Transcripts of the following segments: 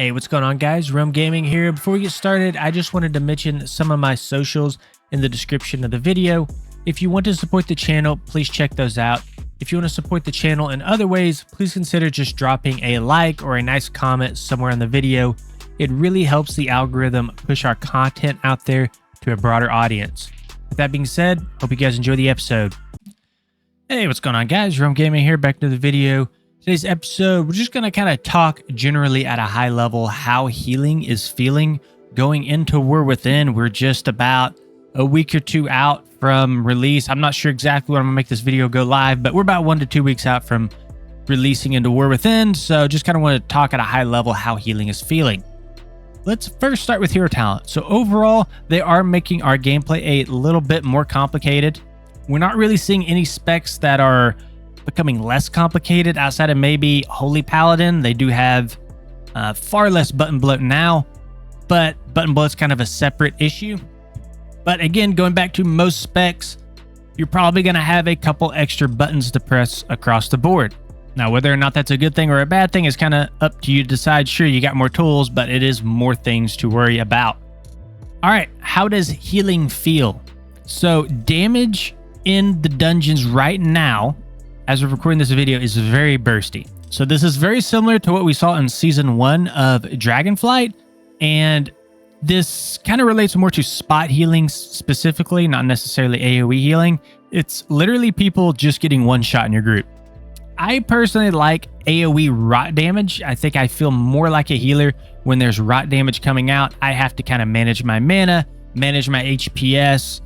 Hey, what's going on, guys? Rome Gaming here. Before we get started, I just wanted to mention some of my socials in the description of the video. If you want to support the channel, please check those out. If you want to support the channel in other ways, please consider just dropping a like or a nice comment somewhere on the video. It really helps the algorithm push our content out there to a broader audience. With that being said, hope you guys enjoy the episode. Hey, what's going on, guys? Rome Gaming here, back to the video. Today's episode, we're just going to kind of talk generally at a high level how healing is feeling going into War Within. We're just about a week or two out from release. I'm not sure exactly when I'm going to make this video go live, but we're about 1 to 2 weeks out from releasing into War Within. So just kind of want to talk at a high level how healing is feeling. Let's first start with hero talent. So overall, they are making our gameplay a little bit more complicated. We're not really seeing any specs that are becoming less complicated outside of maybe Holy Paladin. They do have far less button bloat now, but button bloat's kind of a separate issue. But again, going back to most specs, you're probably going to have a couple extra buttons to press across the board. Now, whether or not that's a good thing or a bad thing is kind of up to you to decide. Sure, you got more tools, but it is more things to worry about. All right, how does healing feel? So damage in the dungeons right now, as we're recording this video, is very bursty. So this is very similar to what we saw in season 1 of Dragonflight, and this kind of relates more to spot healing specifically, not necessarily AoE healing. It's literally people just getting one shot in your group. I personally like AoE rot damage. I think I feel more like a healer when there's rot damage coming out. I have to kind of manage my mana, manage my HPS,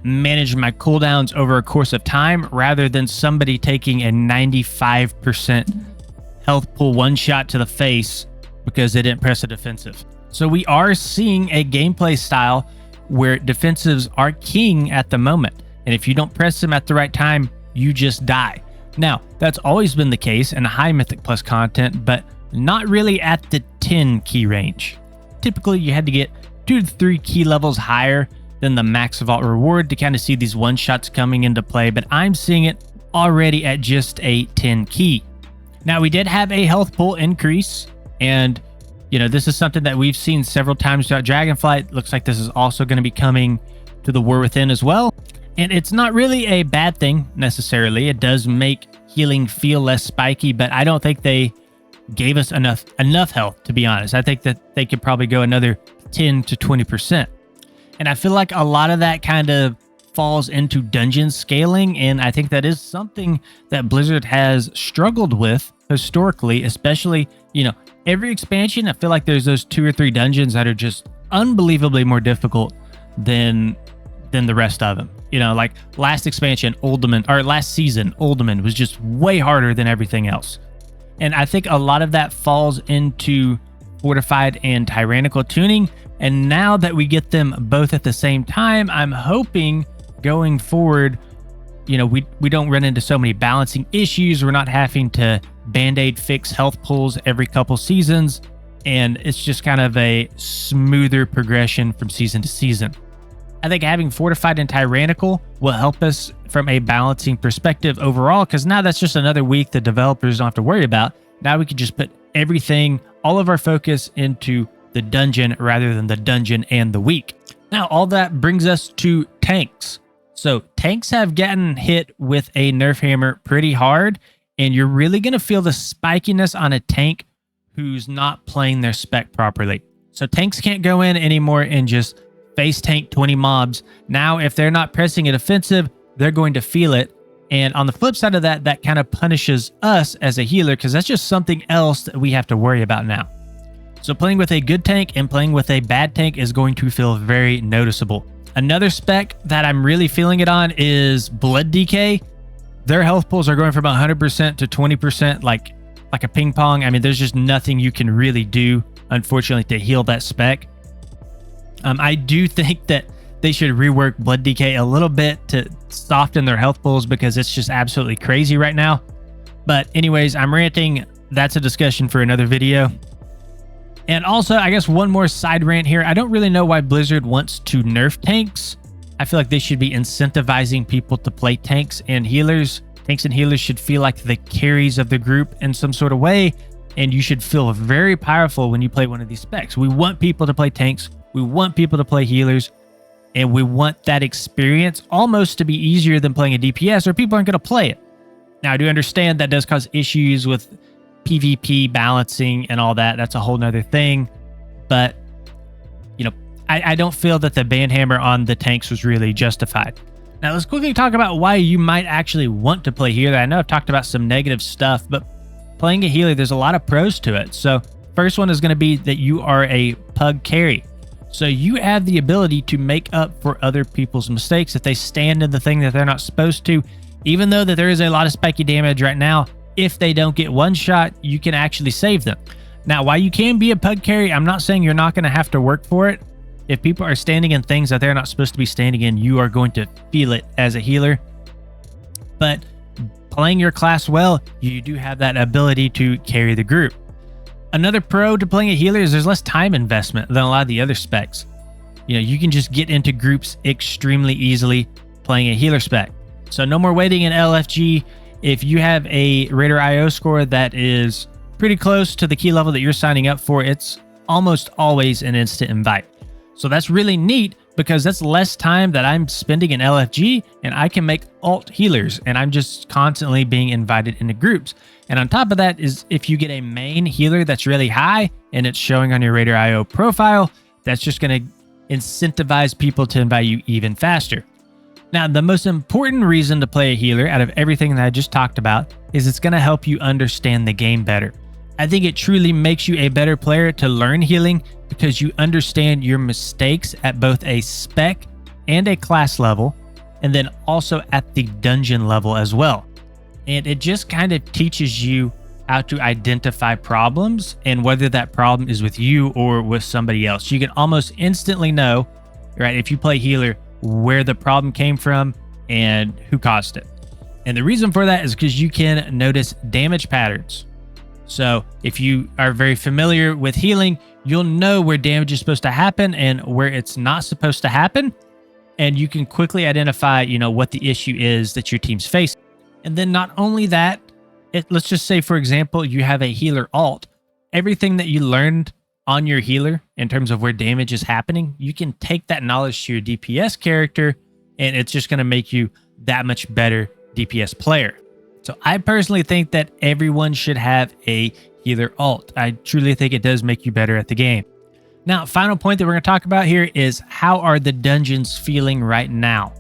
manage my cooldowns over a course of time, rather than somebody taking a 95% health pool one shot to the face because they didn't press a defensive. So we are seeing a gameplay style where defensives are king at the moment. And if you don't press them at the right time, you just die. Now, that's always been the case in high Mythic Plus content, but not really at the 10 key range. Typically, you had to get 2 to 3 key levels higher than the max vault reward to kind of see these one shots coming into play, but I'm seeing it already at just a 10 key. Now, we did have a health pool increase, and this is something that we've seen several times throughout Dragonflight. Looks like this is also going to be coming to the War Within as well. And it's not really a bad thing necessarily. It does make healing feel less spiky, but I don't think they gave us enough health, to be honest. I think that they could probably go another 10 to 20%. And I feel like a lot of that kind of falls into dungeon scaling, and I think that is something that Blizzard has struggled with historically, especially, every expansion. I feel like there's those 2 or 3 dungeons that are just unbelievably more difficult than the rest of them. Like last expansion, last season, Uldaman was just way harder than everything else. And I think a lot of that falls into fortified and tyrannical tuning. And now that we get them both at the same time, I'm hoping going forward, we don't run into so many balancing issues. We're not having to band-aid fix health pools every couple seasons. And it's just kind of a smoother progression from season to season. I think having fortified and tyrannical will help us from a balancing perspective overall, because now that's just another week the developers don't have to worry about. Now we can just put everything, all of our focus into the dungeon rather than the dungeon and the week. Now, all that brings us to tanks. So tanks have gotten hit with a nerf hammer pretty hard, and you're really going to feel the spikiness on a tank who's not playing their spec properly. So tanks can't go in anymore and just face tank 20 mobs. Now, if they're not pressing a defensive, they're going to feel it. And on the flip side of that, that kind of punishes us as a healer, because that's just something else that we have to worry about now. So playing with a good tank and playing with a bad tank is going to feel very noticeable. Another spec that I'm really feeling it on is Blood Decay. Their health pools are going from 100% to 20%, like a ping pong. I mean, there's just nothing you can really do, unfortunately, to heal that spec. I do think that they should rework Blood Decay a little bit to soften their health pools, because it's just absolutely crazy right now. But anyways, I'm ranting. That's a discussion for another video. And also, I guess one more side rant here. I don't really know why Blizzard wants to nerf tanks. I feel like they should be incentivizing people to play tanks and healers. Tanks and healers should feel like the carries of the group in some sort of way. and you should feel very powerful when you play one of these specs. We want people to play tanks, we want people to play healers, and we want that experience almost to be easier than playing a DPS, or people aren't going to play it. Now, I do understand that does cause issues with PvP balancing and all that. That's a whole nother thing. But, you know, I don't feel that the banhammer on the tanks was really justified. Now, let's quickly talk about why you might actually want to play healer. I know I've talked about some negative stuff, but playing a healer, there's a lot of pros to it. So first one is going to be that you are a pug carry. So you have the ability to make up for other people's mistakes if they stand in the thing that they're not supposed to. Even though that there is a lot of spiky damage right now, if they don't get one shot, you can actually save them. Now, while you can be a pug carry, I'm not saying you're not going to have to work for it. If people are standing in things that they're not supposed to be standing in, you are going to feel it as a healer. But playing your class well, you do have that ability to carry the group. Another pro to playing a healer is there's less time investment than a lot of the other specs. You know, you can just get into groups extremely easily playing a healer spec. So no more waiting in LFG. If you have a Raider IO score that is pretty close to the key level that you're signing up for, it's almost always an instant invite. So that's really neat because that's less time that I'm spending in LFG, and I can make alt healers, and I'm just constantly being invited into groups. And on top of that is if you get a main healer that's really high and it's showing on your Raider IO profile, that's just going to incentivize people to invite you even faster. Now, the most important reason to play a healer out of everything that I just talked about is it's going to help you understand the game better. I think it truly makes you a better player to learn healing because you understand your mistakes at both a spec and a class level, and then also at the dungeon level as well. And it just kind of teaches you how to identify problems and whether that problem is with you or with somebody else. You can almost instantly know, right, if you play healer, where the problem came from and who caused it. And the reason for that is because you can notice damage patterns. So if you are very familiar with healing, you'll know where damage is supposed to happen and where it's not supposed to happen. And you can quickly identify, you know, what the issue is that your team's facing. And then not only that, let's just say, for example, you have a healer alt. Everything that you learned on your healer in terms of where damage is happening, you can take that knowledge to your DPS character, and it's just going to make you that much better DPS player. So I personally think that everyone should have a healer alt. I truly think it does make you better at the game. Now, final point that we're going to talk about here is how are the dungeons feeling right now?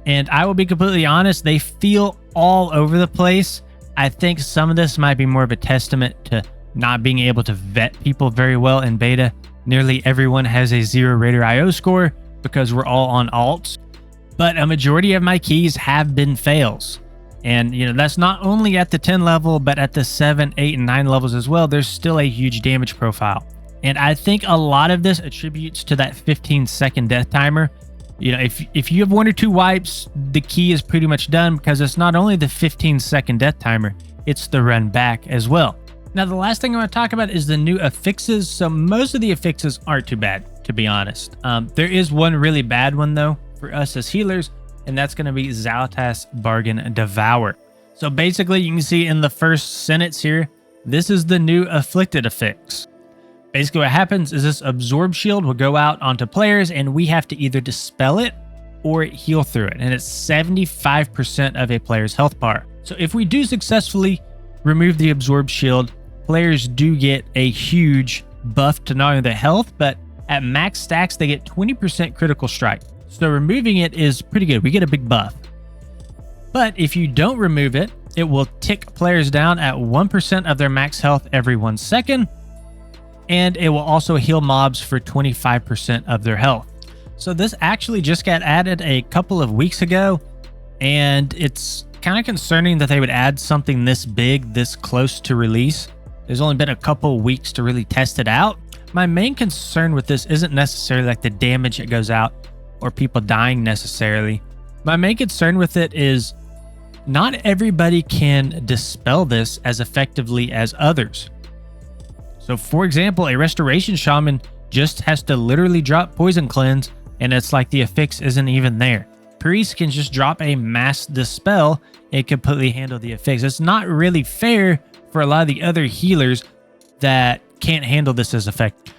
And I will be completely honest, they feel all over the place. I think some of this might be more of a testament to not being able to vet people very well in beta. Nearly everyone has a 0 Raider IO score because we're all on alts. But a majority of my keys have been fails. And, you know, that's not only at the 10 level, but at the 7, 8, and 9 levels as well. There's still a huge damage profile. And I think a lot of this attributes to that 15-second death timer. You know, if you have 1 or 2 wipes, the key is pretty much done because it's not only the 15-second death timer, it's the run back as well. Now, the last thing I want to talk about is the new affixes. So most of the affixes aren't too bad, to be honest. There is one really bad one, though, for us as healers, and that's going to be Zalatas Bargain Devour. So basically, you can see in the first sentence here, this is the new afflicted affix. Basically, what happens is this absorb shield will go out onto players, and we have to either dispel it or heal through it. And it's 75% of a player's health bar. So if we do successfully remove the absorb shield, players do get a huge buff to not only the health, but at max stacks, they get 20% critical strike. So removing it is pretty good. We get a big buff. But if you don't remove it, it will tick players down at 1% of their max health every 1 second. And it will also heal mobs for 25% of their health. So this actually just got added a couple of weeks ago. And it's kind of concerning that they would add something this big, this close to release. There's only been a couple weeks to really test it out. My main concern with this isn't necessarily like the damage that goes out or people dying necessarily. My main concern with it is not everybody can dispel this as effectively as others. So for example, a restoration shaman just has to literally drop poison cleanse, and it's like the affix isn't even there. Priest can just drop a mass dispel and completely handle the affix. It's not really fair for a lot of the other healers that can't handle this as effective.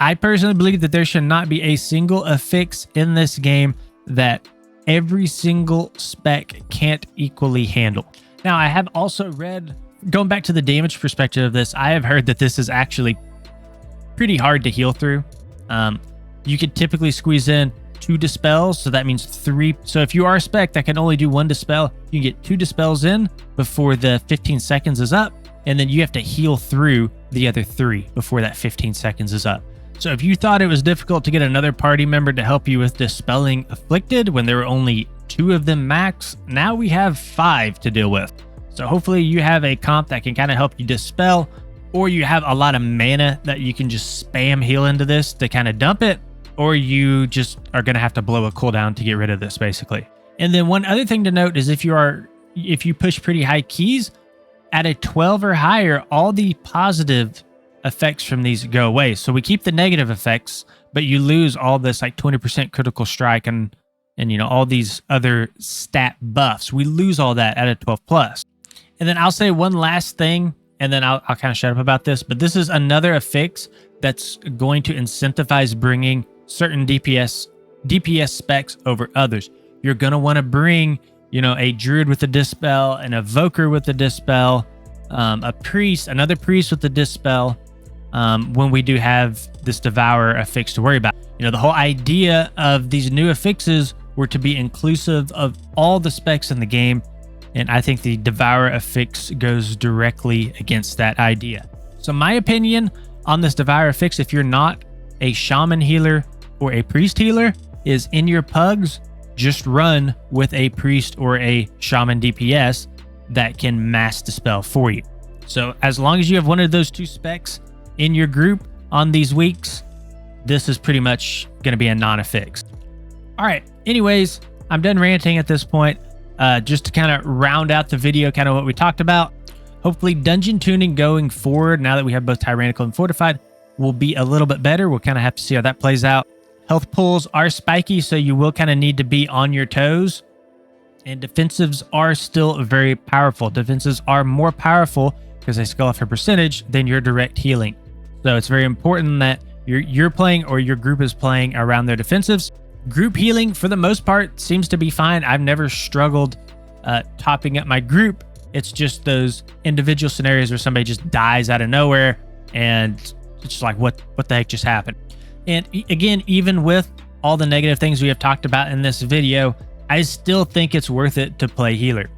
I personally believe that there should not be a single affix in this game that every single spec can't equally handle. Now, I have also read, going back to the damage perspective of this, I have heard that this is actually pretty hard to heal through. You could typically squeeze in 2 dispels, so that means 3. So if you are a spec that can only do 1 dispel, you can get 2 dispels in before the 15 seconds is up, and then you have to heal through the other 3 before that 15 seconds is up. So if you thought it was difficult to get another party member to help you with dispelling Afflicted when there were only 2 of them max, now we have 5 to deal with. So hopefully you have a comp that can kind of help you dispel, or you have a lot of mana that you can just spam heal into this to kind of dump it, or you just are going to have to blow a cooldown to get rid of this basically. And then one other thing to note is if you push pretty high keys, at a 12 or higher, all the positive effects from these go away. So we keep the negative effects, but you lose all this like 20% critical strike and you know, all these other stat buffs. We lose all that at a 12 plus. And then I'll say one last thing, and then I'll kind of shut up about this, but this is another affix that's going to incentivize bringing certain DPS specs over others. You're going to want to bring, you know, a druid with a dispel, an evoker with a dispel, a priest, another priest with a dispel, when we do have this Devourer affix to worry about. You know, the whole idea of these new affixes were to be inclusive of all the specs in the game, and I think the Devourer affix goes directly against that idea. So my opinion on this Devourer affix, if you're not a shaman healer or a priest healer, is in your pugs, just run with a priest or a shaman DPS that can mass dispel for you. So as long as you have one of those 2 specs in your group on these weeks, this is pretty much going to be a non-affix. All right. Anyways, I'm done ranting at this point. Just to kind of round out the video, kind of what we talked about. Hopefully dungeon tuning going forward, now that we have both Tyrannical and Fortified, will be a little bit better. We'll kind of have to see how that plays out. Health pools are spiky, so you will kind of need to be on your toes. And defensives are still very powerful. Defensives are more powerful because they scale off a percentage than your direct healing. So it's very important that you're playing or your group is playing around their defensives. Group healing, for the most part, seems to be fine. I've never struggled topping up my group. It's just those individual scenarios where somebody just dies out of nowhere and it's just like, what the heck just happened? And again, even with all the negative things we have talked about in this video, I still think it's worth it to play healer.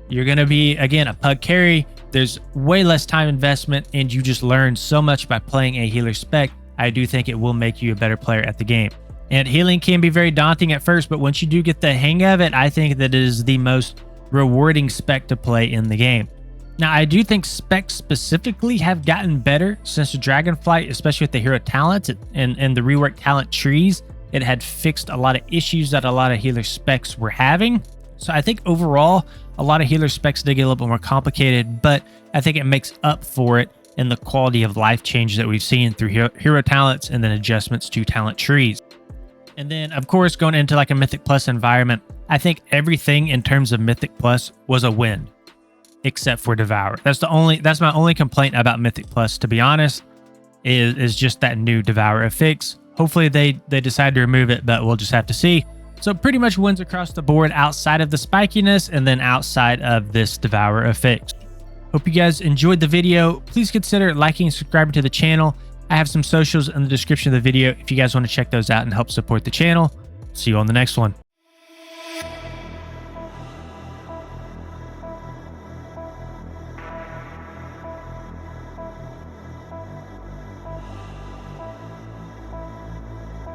You're going to be, again, a pug carry. There's way less time investment, and you just learn so much by playing a healer spec. I do think it will make you a better player at the game. And healing can be very daunting at first, but once you do get the hang of it, I think that it is the most rewarding spec to play in the game. Now, I do think specs specifically have gotten better since Dragonflight, especially with the hero talents and the reworked talent trees. It had fixed a lot of issues that a lot of healer specs were having. So I think overall, a lot of healer specs did get a little bit more complicated, but I think it makes up for it in the quality of life change that we've seen through hero talents and then adjustments to talent trees. And then, of course, going into like a Mythic Plus environment, I think everything in terms of Mythic Plus was a win, except for Devour. That's my only complaint about Mythic Plus, to be honest, is just that new Devour affix. Hopefully they decide to remove it, but we'll just have to see. So pretty much wins across the board outside of the spikiness and then outside of this Devour affix. Hope you guys enjoyed the video. Please consider liking and subscribing to the channel. I have some socials in the description of the video if you guys want to check those out and help support the channel. See you on the next one.